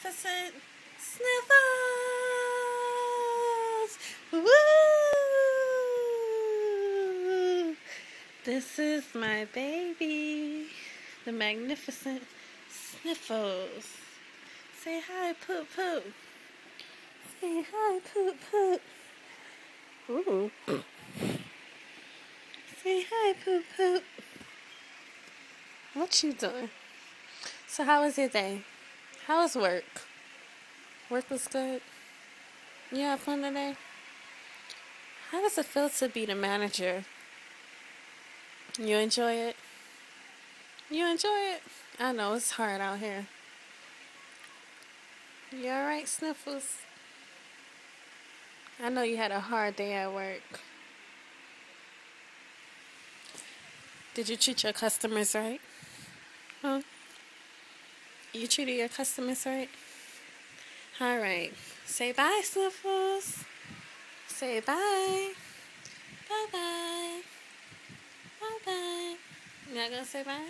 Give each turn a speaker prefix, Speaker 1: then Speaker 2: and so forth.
Speaker 1: magnificent Sniffles! Woo! This is my baby, the magnificent Sniffles. Say hi, Poop Poop. Say hi, Poop Poop. Ooh. Say hi, Poop Poop. What you doing? So how was your day? How was work? Work was good? You had fun today? How does it feel to be the manager? You enjoy it? You enjoy it? I know, it's hard out here. You alright, Sniffles? I know you had a hard day at work. Did you treat your customers right? Huh? You treated your customers right? Alright. Say bye, Sniffles. Say bye. Bye-bye. Bye-bye. You not gonna say bye?